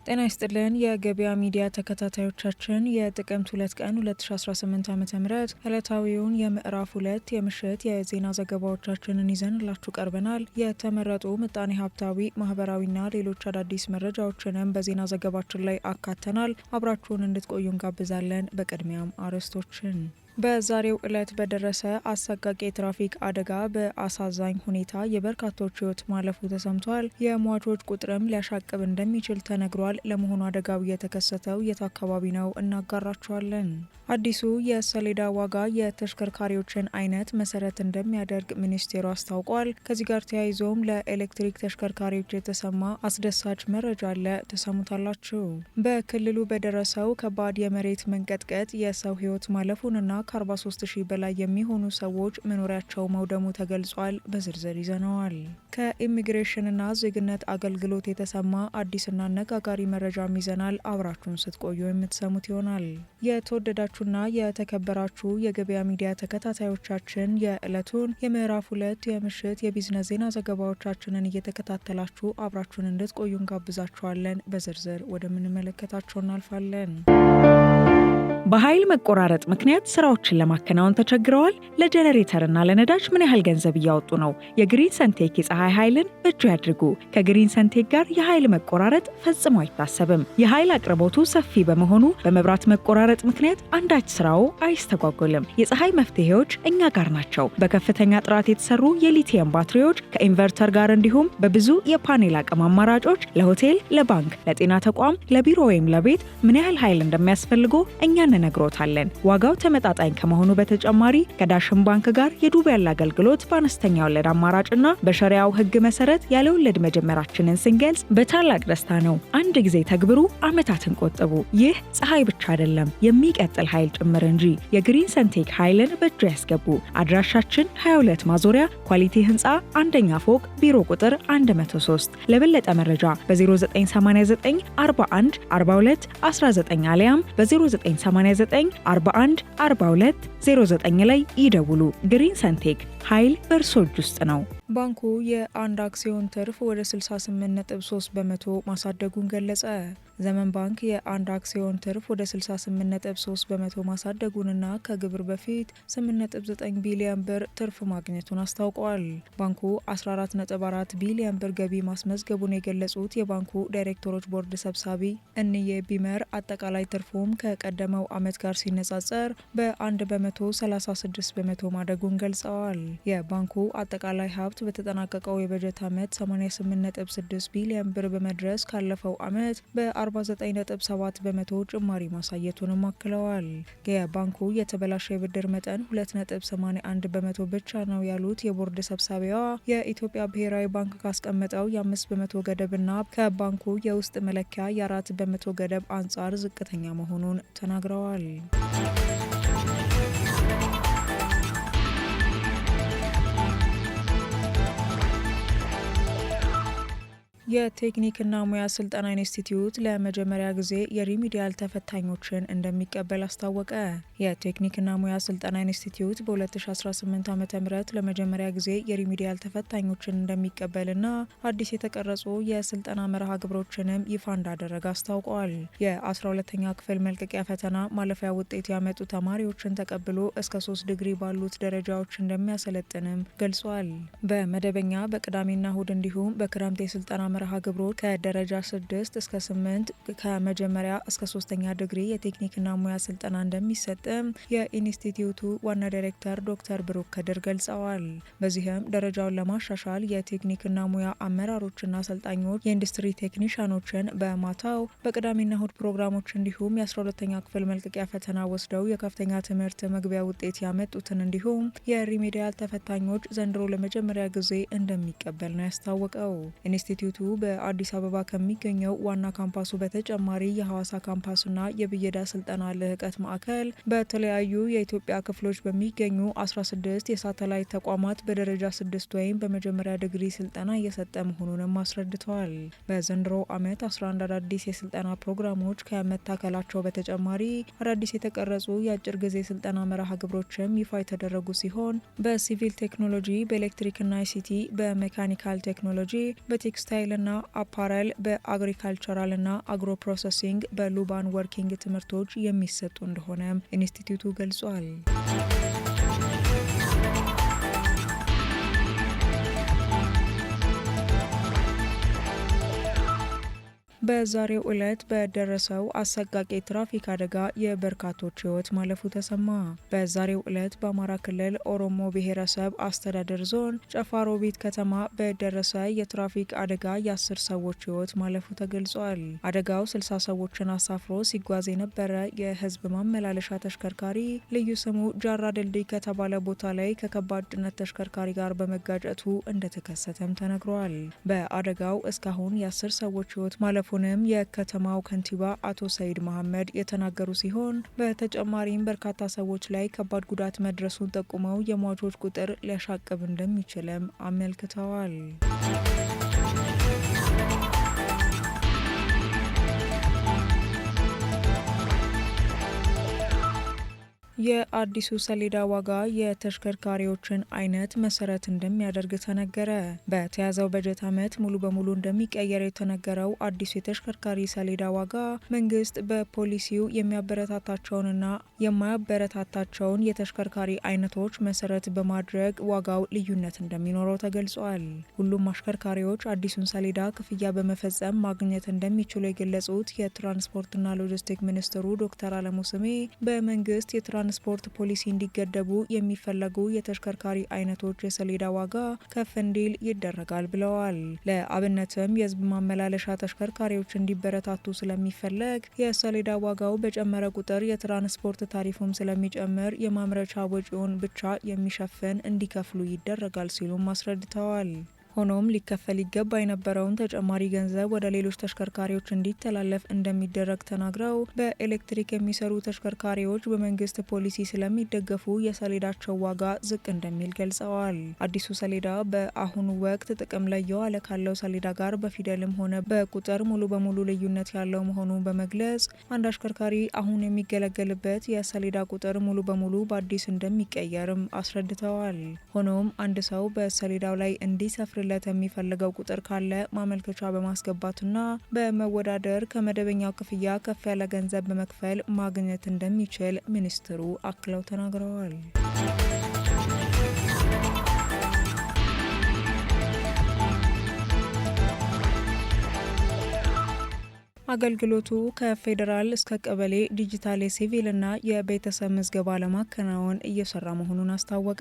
ጤና ይስጥልን የገበያ ሚዲያ ተከታታዮቻችን የጥቅምት 2 ቀን 2018 ዓ.ም ዕለታዊውን የምዕራፍ 2 የምሽት የዜና ዘገባዎቻችንን ይዘንላችሁ ቀርበናል። የተመረጡ ምጣኔ ሀብታዊ፣ ማህበራዊና ሌሎች አዳዲስ መረጃዎችንም በዜና ዘገባችን ላይ አካተናል። አብራችሁን እንድትቆዩ እንጋብዛለን። በቅድሚያም አርዕስቶችን በዛሬው ዕለት በደረሰ አሰቃቂ የትራፊክ አደጋ በአሳዛኝ ሁኔታ የበርካቶች ሕይወት ማለፉ ተሰምቷል። የሟቾች ቁጥርም ሊያሻቅብ እንደሚችል ተነግሯል። ለመሆኑ አደጋው የተከሰተው የት አካባቢ ነው? እናጋራችኋለን። አዲሱ የሰሌዳ ዋጋ የተሽከርካሪዎችን አይነት መሰረት እንደሚያደርግ ሚኒስቴሩ አስታውቋል። ከዚህ ጋር ተያይዞም ለኤሌክትሪክ ተሽከርካሪዎች የተሰማ አስደሳች መረጃ አለ፣ ተሰሙታላችሁ። በክልሉ በደረሰው ከባድ የመሬት መንቀጥቀጥ የሰው ሕይወት ማለፉንና ከ43,000 በላይ የሚሆኑ ሰዎች መኖሪያቸው መውደሙ ተገልጿል። በዝርዝር ይዘነዋል። ከኢሚግሬሽንና ዜግነት አገልግሎት የተሰማ አዲስና አነጋጋሪ መረጃም ይዘናል። አብራችሁን ስትቆዩ የምትሰሙት ይሆናል። የተወደዳችሁና የተከበራችሁ የገበያ ሚዲያ ተከታታዮቻችን የዕለቱን የምዕራፍ 2 የምሽት የቢዝነስ ዜና ዘገባዎቻችንን እየተከታተላችሁ አብራችሁን እንድትቆዩ እንጋብዛችኋለን። በዝርዝር ወደምንመለከታቸው እናልፋለን። በኃይል መቆራረጥ ምክንያት ስራዎችን ለማከናወን ተቸግረዋል? ለጄኔሬተርና ለነዳጅ ምን ያህል ገንዘብ እያወጡ ነው? የግሪን ሰንቴክ የፀሐይ ኃይልን በእጁ ያድርጉ። ከግሪን ሰንቴክ ጋር የኃይል መቆራረጥ ፈጽሞ አይታሰብም። የኃይል አቅርቦቱ ሰፊ በመሆኑ በመብራት መቆራረጥ ምክንያት አንዳች ስራው አይስተጓጎልም። የፀሐይ መፍትሄዎች እኛ ጋር ናቸው። በከፍተኛ ጥራት የተሰሩ የሊቲየም ባትሪዎች ከኢንቨርተር ጋር እንዲሁም በብዙ የፓኔል አቅም አማራጮች ለሆቴል፣ ለባንክ፣ ለጤና ተቋም፣ ለቢሮ ወይም ለቤት ምን ያህል ኃይል እንደሚያስፈልጎ እኛ እንነግሮታለን። ዋጋው ተመጣጣኝ ከመሆኑ በተጨማሪ ከዳሽን ባንክ ጋር የዱቤ ያለ አገልግሎት በአነስተኛ ወለድ አማራጭና በሸሪያው ሕግ መሰረት ያለ ወለድ መጀመራችንን ስንገልጽ በታላቅ ደስታ ነው። አንድ ጊዜ ተግብሩ፣ ዓመታትን ቆጥቡ። ይህ ፀሐይ ብቻ አይደለም፣ የሚቀጥል ኃይል ጭምር እንጂ። የግሪን ሰንቴክ ኃይልን በእጁ ያስገቡ። አድራሻችን 22 ማዞሪያ ኳሊቲ ህንፃ አንደኛ ፎቅ ቢሮ ቁጥር 103። ለበለጠ መረጃ በ0989 41 42 19 አሊያም በ0989 41 42 09 ላይ ይደውሉ። ግሪን ሰንቴክ ኃይል በእርሶ እጅ ውስጥ ነው። ባንኩ የአንድ አክሲዮን ትርፍ ወደ 68.3 በመቶ ማሳደጉን ገለጸ። ዘመን ባንክ የአንድ አክሲዮን ትርፍ ወደ 68.3 በመቶ ማሳደጉንና ከግብር በፊት 8.9 ቢሊዮን ብር ትርፍ ማግኘቱን አስታውቋል። ባንኩ 14.4 ቢሊዮን ብር ገቢ ማስመዝገቡን የገለጹት የባንኩ ዳይሬክተሮች ቦርድ ሰብሳቢ እንዬ ቢመር አጠቃላይ ትርፉም ከቀደመው ዓመት ጋር ሲነጻጸር በ1 በመቶ 36 በመቶ ማደጉን ገልጸዋል። የባንኩ አጠቃላይ ሀብት በተጠናቀቀው የበጀት ዓመት 88.6 ቢሊዮን ብር በመድረስ ካለፈው ዓመት በ49.7 በመቶ ጭማሪ ማሳየቱንም አክለዋል። የባንኩ የተበላሸ የብድር መጠን 2.81 በመቶ ብቻ ነው ያሉት የቦርድ ሰብሳቢዋ የኢትዮጵያ ብሔራዊ ባንክ ካስቀመጠው የ5 በመቶ ገደብና ከባንኩ የውስጥ መለኪያ የ4 በመቶ ገደብ አንጻር ዝቅተኛ መሆኑን ተናግረዋል። የቴክኒክና ሙያ ስልጠና ኢንስቲትዩት ለመጀመሪያ ጊዜ የሪሚዲያል ተፈታኞችን እንደሚቀበል አስታወቀ። የቴክኒክና ሙያ ስልጠና ኢንስቲትዩት በ2018 ዓ.ም ለመጀመሪያ ጊዜ የሪሚዲያል ተፈታኞችን እንደሚቀበልና አዲስ የተቀረጹ የስልጠና መርሃ ግብሮችንም ይፋ እንዳደረገ አስታውቋል። የ12ኛ ክፍል መልቀቂያ ፈተና ማለፊያ ውጤት ያመጡ ተማሪዎችን ተቀብሎ እስከ 3 ዲግሪ ባሉት ደረጃዎች እንደሚያሰለጥንም ገልጿል። በመደበኛ በቅዳሜና እሁድ እንዲሁም በክረምት የስልጠና መርሃ ግብሮች ከደረጃ 6 እስከ 8 ከመጀመሪያ እስከ 3ኛ ዲግሪ የቴክኒክና ሙያ ስልጠና እንደሚሰጥም የኢንስቲትዩቱ ዋና ዳይሬክተር ዶክተር ብሩክ ከድር ገልጸዋል። በዚህም ደረጃውን ለማሻሻል የቴክኒክና ሙያ አመራሮችና አሰልጣኞች የኢንዱስትሪ ቴክኒሻኖችን በማታው በቅዳሜና እሁድ ፕሮግራሞች እንዲሁም የ12ኛ ክፍል መልቀቂያ ፈተና ወስደው የከፍተኛ ትምህርት መግቢያ ውጤት ያመጡትን እንዲሁም የሪሜዲያል ተፈታኞች ዘንድሮ ለመጀመሪያ ጊዜ እንደሚቀበል ነው ያስታወቀው። ኢንስቲትዩቱ በአዲስ አበባ ከሚገኘው ዋና ካምፓሱ በተጨማሪ የሐዋሳ ካምፓስና የብየዳ ስልጠና ልህቀት ማዕከል በተለያዩ የኢትዮጵያ ክፍሎች በሚገኙ 16 የሳተላይት ተቋማት በደረጃ 6 ወይም በመጀመሪያ ዲግሪ ስልጠና እየሰጠ መሆኑንም አስረድተዋል። በዘንድሮ ዓመት 11 አዳዲስ የስልጠና ፕሮግራሞች ከመታከላቸው በተጨማሪ አዳዲስ የተቀረጹ የአጭር ጊዜ ስልጠና መርሃ ግብሮችም ይፋ የተደረጉ ሲሆን በሲቪል ቴክኖሎጂ፣ በኤሌክትሪክና አይሲቲ፣ በሜካኒካል ቴክኖሎጂ፣ በቴክስታይል ቴክስታይልና አፓረል፣ በአግሪካልቸራልና አግሮ ፕሮሰሲንግ፣ በሉባን ወርኪንግ ትምህርቶች የሚሰጡ እንደሆነ ኢንስቲትዩቱ ገልጿል። በዛሬው ዕለት በደረሰው አሰቃቂ ትራፊክ አደጋ የበርካቶች ሕይወት ማለፉ ተሰማ። በዛሬው ዕለት በአማራ ክልል ኦሮሞ ብሔረሰብ አስተዳደር ዞን ጨፋሮቢት ከተማ በደረሰ የትራፊክ አደጋ የ10 ሰዎች ሕይወት ማለፉ ተገልጿል። አደጋው 60 ሰዎችን አሳፍሮ ሲጓዝ የነበረ የህዝብ ማመላለሻ ተሽከርካሪ ልዩ ስሙ ጃራ ድልድይ ከተባለ ቦታ ላይ ከከባድ ጭነት ተሽከርካሪ ጋር በመጋጨቱ እንደተከሰተም ተነግሯል። በአደጋው እስካሁን የ10 ሰዎች ሕይወት ማለፉ ንም የከተማው ከንቲባ አቶ ሰይድ መሐመድ የተናገሩ ሲሆን በተጨማሪም በርካታ ሰዎች ላይ ከባድ ጉዳት መድረሱን ጠቁመው የሟቾች ቁጥር ሊያሻቅብ እንደሚችልም አመልክተዋል። የአዲሱ ሰሌዳ ዋጋ የተሽከርካሪዎችን አይነት መሰረት እንደሚያደርግ ተነገረ። በተያዘው በጀት ዓመት ሙሉ በሙሉ እንደሚቀየር የተነገረው አዲሱ የተሽከርካሪ ሰሌዳ ዋጋ መንግስት በፖሊሲው የሚያበረታታቸውንና የማያበረታታቸውን የተሽከርካሪ አይነቶች መሰረት በማድረግ ዋጋው ልዩነት እንደሚኖረው ተገልጿል። ሁሉም አሽከርካሪዎች አዲሱን ሰሌዳ ክፍያ በመፈጸም ማግኘት እንደሚችሉ የገለጹት የትራንስፖርትና ሎጂስቲክ ሚኒስትሩ ዶክተር አለሙ ስሜ በመንግስት ትራንስፖርት ፖሊሲ እንዲገደቡ የሚፈለጉ የተሽከርካሪ አይነቶች የሰሌዳ ዋጋ ከፍ እንዲል ይደረጋል ብለዋል። ለአብነትም የህዝብ ማመላለሻ ተሽከርካሪዎች እንዲበረታቱ ስለሚፈለግ የሰሌዳ ዋጋው በጨመረ ቁጥር የትራንስፖርት ታሪፉም ስለሚጨምር የማምረቻ ወጪውን ብቻ የሚሸፍን እንዲከፍሉ ይደረጋል ሲሉም አስረድተዋል። ሆኖም ሊከፈል ይገባ የነበረውን ተጨማሪ ገንዘብ ወደ ሌሎች ተሽከርካሪዎች እንዲተላለፍ እንደሚደረግ ተናግረው በኤሌክትሪክ የሚሰሩ ተሽከርካሪዎች በመንግስት ፖሊሲ ስለሚደገፉ የሰሌዳቸው ዋጋ ዝቅ እንደሚል ገልጸዋል። አዲሱ ሰሌዳ በአሁኑ ወቅት ጥቅም ላይ የዋለ ካለው ሰሌዳ ጋር በፊደልም ሆነ በቁጥር ሙሉ በሙሉ ልዩነት ያለው መሆኑን በመግለጽ አንድ አሽከርካሪ አሁን የሚገለገልበት የሰሌዳ ቁጥር ሙሉ በሙሉ በአዲስ እንደሚቀየርም አስረድተዋል። ሆኖም አንድ ሰው በሰሌዳው ላይ እንዲሰፍር የሚፈልገው ቁጥር ካለ ማመልከቻ በማስገባትና በመወዳደር ከመደበኛው ክፍያ ከፍ ያለ ገንዘብ በመክፈል ማግኘት እንደሚችል ሚኒስትሩ አክለው ተናግረዋል። አገልግሎቱ ከፌዴራል እስከ ቀበሌ ዲጂታል የሲቪልና የቤተሰብ ምዝገባ ለማከናወን እየሰራ መሆኑን አስታወቀ።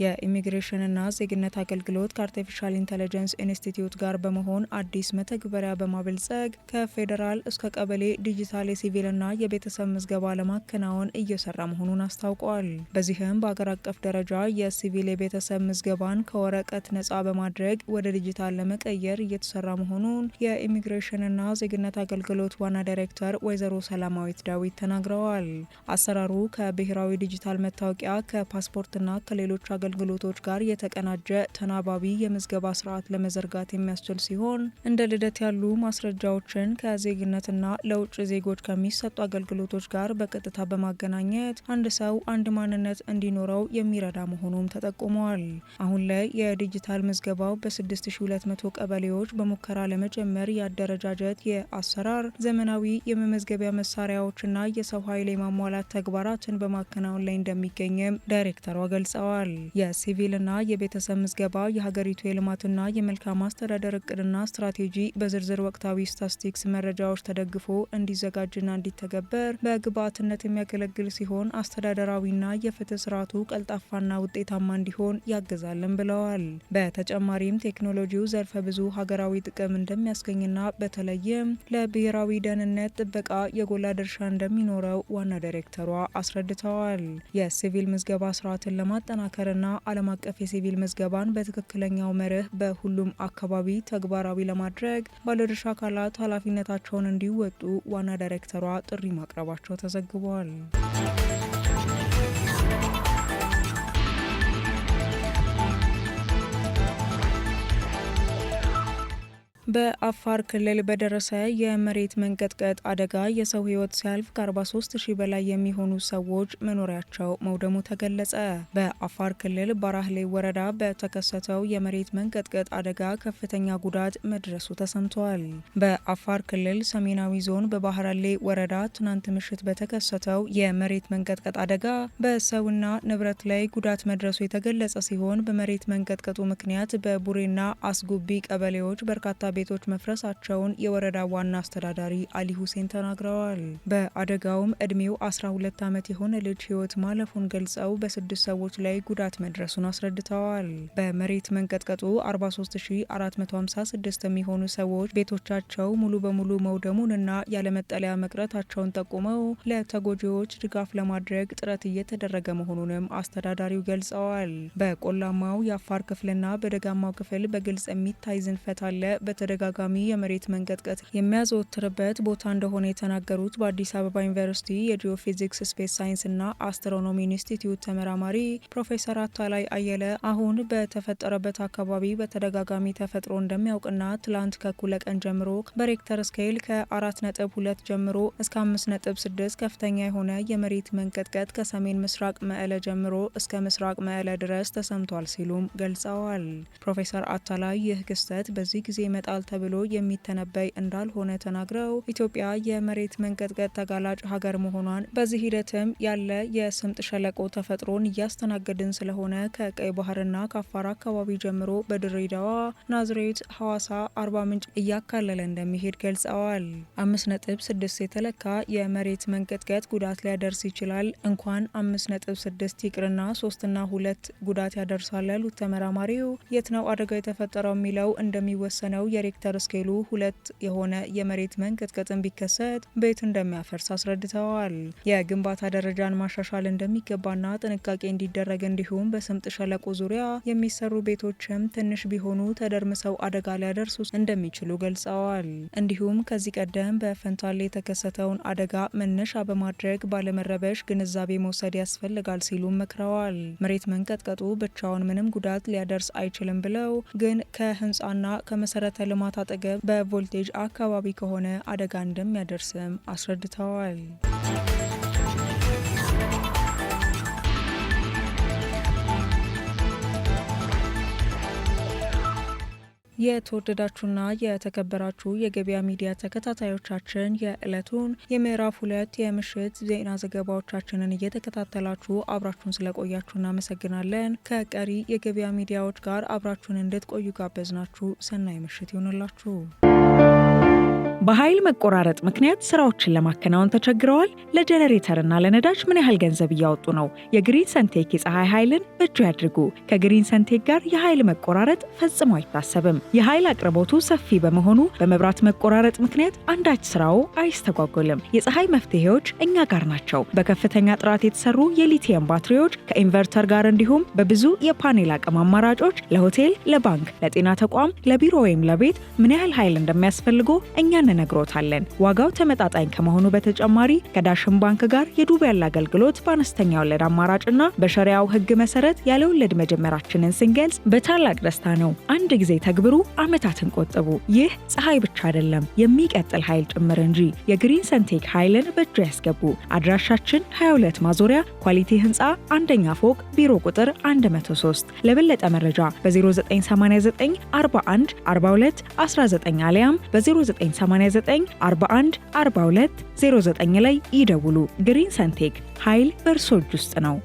የኢሚግሬሽንና ዜግነት አገልግሎት ከአርቲፊሻል ኢንተለጀንስ ኢንስቲትዩት ጋር በመሆን አዲስ መተግበሪያ በማበልጸግ ከፌዴራል እስከ ቀበሌ ዲጂታል የሲቪልና የቤተሰብ ምዝገባ ለማከናወን እየሰራ መሆኑን አስታውቋል። በዚህም በአገር አቀፍ ደረጃ የሲቪል የቤተሰብ ምዝገባን ከወረቀት ነጻ በማድረግ ወደ ዲጂታል ለመቀየር እየተሰራ መሆኑን የኢሚግሬሽንና ዜግነት አገልግሎት ዋና ዳይሬክተር ወይዘሮ ሰላማዊት ዳዊት ተናግረዋል። አሰራሩ ከብሔራዊ ዲጂታል መታወቂያ ከፓስፖርትና ከሌሎች አገልግሎቶች ጋር የተቀናጀ ተናባቢ የምዝገባ ስርዓት ለመዘርጋት የሚያስችል ሲሆን እንደ ልደት ያሉ ማስረጃዎችን ከዜግነትና ለውጭ ዜጎች ከሚሰጡ አገልግሎቶች ጋር በቀጥታ በማገናኘት አንድ ሰው አንድ ማንነት እንዲኖረው የሚረዳ መሆኑም ተጠቁመዋል። አሁን ላይ የዲጂታል ምዝገባው በ6200 ቀበሌዎች በሙከራ ለመጀመር የአደረጃጀት የአሰራር ዘመናዊ የመመዝገቢያ መሳሪያዎችና የሰው ኃይል የማሟላት ተግባራትን በማከናወን ላይ እንደሚገኝም ዳይሬክተሯ ገልጸዋል። የሲቪልና የቤተሰብ ምዝገባ የሀገሪቱ የልማትና የመልካም አስተዳደር እቅድና ስትራቴጂ በዝርዝር ወቅታዊ ስታትስቲክስ መረጃዎች ተደግፎ እንዲዘጋጅና እንዲተገበር በግብዓትነት የሚያገለግል ሲሆን አስተዳደራዊና የፍትህ ስርዓቱ ቀልጣፋና ውጤታማ እንዲሆን ያግዛልን ብለዋል። በተጨማሪም ቴክኖሎጂው ዘርፈ ብዙ ሀገራዊ ጥቅም እንደሚያስገኝና በተለይም ለብሔራዊ ደህንነት ጥበቃ የጎላ ድርሻ እንደሚኖረው ዋና ዳይሬክተሯ አስረድተዋል። የሲቪል ምዝገባ ስርዓትን ለማጠናከርና ዓለም አቀፍ የሲቪል ምዝገባን በትክክለኛው መርህ በሁሉም አካባቢ ተግባራዊ ለማድረግ ባለድርሻ አካላት ኃላፊነታቸውን እንዲወጡ ዋና ዳይሬክተሯ ጥሪ ማቅረባቸው ተዘግቧል። በአፋር ክልል በደረሰ የመሬት መንቀጥቀጥ አደጋ የሰው ሕይወት ሲያልፍ ከ43,000 በላይ የሚሆኑ ሰዎች መኖሪያቸው መውደሙ ተገለጸ። በአፋር ክልል ባራህሌ ወረዳ በተከሰተው የመሬት መንቀጥቀጥ አደጋ ከፍተኛ ጉዳት መድረሱ ተሰምቷል። በአፋር ክልል ሰሜናዊ ዞን በባህራሌ ወረዳ ትናንት ምሽት በተከሰተው የመሬት መንቀጥቀጥ አደጋ በሰውና ንብረት ላይ ጉዳት መድረሱ የተገለጸ ሲሆን በመሬት መንቀጥቀጡ ምክንያት በቡሬና አስጉቢ ቀበሌዎች በርካታ ቤቶች መፍረሳቸውን የወረዳ ዋና አስተዳዳሪ አሊ ሁሴን ተናግረዋል። በአደጋውም እድሜው 12 ዓመት የሆነ ልጅ ሕይወት ማለፉን ገልጸው በ6 ሰዎች ላይ ጉዳት መድረሱን አስረድተዋል። በመሬት መንቀጥቀጡ 43,456 የሚሆኑ ሰዎች ቤቶቻቸው ሙሉ በሙሉ መውደሙንና ያለመጠለያ መቅረታቸውን ጠቁመው ለተጎጂዎች ድጋፍ ለማድረግ ጥረት እየተደረገ መሆኑንም አስተዳዳሪው ገልጸዋል። በቆላማው የአፋር ክፍልና በደጋማው ክፍል በግልጽ የሚታይ ዝንፈት አለ። በተደጋጋሚ የመሬት መንቀጥቀጥ የሚያዘወትርበት ቦታ እንደሆነ የተናገሩት በአዲስ አበባ ዩኒቨርሲቲ የጂኦፊዚክስ ስፔስ ሳይንስና አስትሮኖሚ ኢንስቲትዩት ተመራማሪ ፕሮፌሰር አታላይ አየለ አሁን በተፈጠረበት አካባቢ በተደጋጋሚ ተፈጥሮ እንደሚያውቅና ትላንት ከእኩለ ቀን ጀምሮ በሬክተር ስኬል ከ4.2 ጀምሮ እስከ 5.6 ከፍተኛ የሆነ የመሬት መንቀጥቀጥ ከሰሜን ምስራቅ መዕለ ጀምሮ እስከ ምስራቅ መዕለ ድረስ ተሰምቷል ሲሉም ገልጸዋል። ፕሮፌሰር አታላይ ይህ ክስተት በዚህ ጊዜ ይመጣል ተብሎ የሚተነበይ እንዳልሆነ ተናግረው ኢትዮጵያ የመሬት መንቀጥቀጥ ተጋላጭ ሀገር መሆኗን በዚህ ሂደትም ያለ የስምጥ ሸለቆ ተፈጥሮን እያስተናገድን ስለሆነ ከቀይ ባህርና ከአፋር አካባቢ ጀምሮ በድሬዳዋ፣ ናዝሬት፣ ሐዋሳ፣ አርባ ምንጭ እያካለለ እንደሚሄድ ገልጸዋል። 5.6 የተለካ የመሬት መንቀጥቀጥ ጉዳት ሊያደርስ ይችላል። እንኳን 5.6 ይቅርና 3 እና 2 ጉዳት ያደርሳል ያሉት ተመራማሪው የት ነው አደጋ የተፈጠረው የሚለው እንደሚወሰነው የሬክተር ስኬሉ 2 የሆነ የመሬት መንቀጥቀጥን ቢከሰት ቤት እንደሚያፈርስ አስረድተዋል። የግንባታ ደረጃን ማሻሻል እንደሚገባና ጥንቃቄ እንዲደረግ እንዲሁም በስምጥ ሸለቆ ዙሪያ የሚሰሩ ቤቶችም ትንሽ ቢሆኑ ተደርምሰው አደጋ ሊያደርሱ እንደሚችሉ ገልጸዋል። እንዲሁም ከዚህ ቀደም በፈንታሌ የተከሰተውን አደጋ መነሻ በማድረግ ባለመረበሽ ግንዛቤ መውሰድ ያስፈልጋል ሲሉም መክረዋል። መሬት መንቀጥቀጡ ብቻውን ምንም ጉዳት ሊያደርስ አይችልም ብለው ግን ከህንፃና ከመሰረተ ልማት አጠገብ በቮልቴጅ አካባቢ ከሆነ አደጋ እንደሚያደርስም አስረድተዋል። የተወደዳችሁና የተከበራችሁ የገበያ ሚዲያ ተከታታዮቻችን የዕለቱን የምዕራፍ 2 የምሽት ዜና ዘገባዎቻችንን እየተከታተላችሁ አብራችሁን ስለቆያችሁ እናመሰግናለን። ከቀሪ የገበያ ሚዲያዎች ጋር አብራችሁን እንድትቆዩ ጋበዝናችሁ። ሰናይ ምሽት ይሆንላችሁ። በኃይል መቆራረጥ ምክንያት ስራዎችን ለማከናወን ተቸግረዋል? ለጄኔሬተርና ለነዳጅ ምን ያህል ገንዘብ እያወጡ ነው? የግሪን ሰንቴክ የፀሐይ ኃይልን በእጁ ያድርጉ። ከግሪን ሰንቴክ ጋር የኃይል መቆራረጥ ፈጽሞ አይታሰብም። የኃይል አቅርቦቱ ሰፊ በመሆኑ በመብራት መቆራረጥ ምክንያት አንዳች ስራው አይስተጓጎልም። የፀሐይ መፍትሄዎች እኛ ጋር ናቸው። በከፍተኛ ጥራት የተሰሩ የሊቲየም ባትሪዎች ከኢንቨርተር ጋር እንዲሁም በብዙ የፓኔል አቅም አማራጮች ለሆቴል፣ ለባንክ፣ ለጤና ተቋም፣ ለቢሮ ወይም ለቤት ምን ያህል ኃይል እንደሚያስፈልጎ እኛ እንነግሮታለን። ዋጋው ተመጣጣኝ ከመሆኑ በተጨማሪ ከዳሽን ባንክ ጋር የዱቤ ያለ አገልግሎት በአነስተኛ ወለድ አማራጭና በሸሪያው ሕግ መሰረት ያለ ወለድ መጀመራችንን ስንገልጽ በታላቅ ደስታ ነው። አንድ ጊዜ ተግብሩ፣ ዓመታትን ቆጥቡ። ይህ ፀሐይ ብቻ አይደለም የሚቀጥል ኃይል ጭምር እንጂ። የግሪን ሰንቴክ ኃይልን በእጁ ያስገቡ። አድራሻችን 22 ማዞሪያ ኳሊቲ ህንፃ አንደኛ ፎቅ ቢሮ ቁጥር 103። ለበለጠ መረጃ በ0989 41 42 19 አሊያም በ0989 41 42 09 ላይ ይደውሉ። ግሪን ሰንቴክ ኃይል በእርሶ እጅ ውስጥ ነው።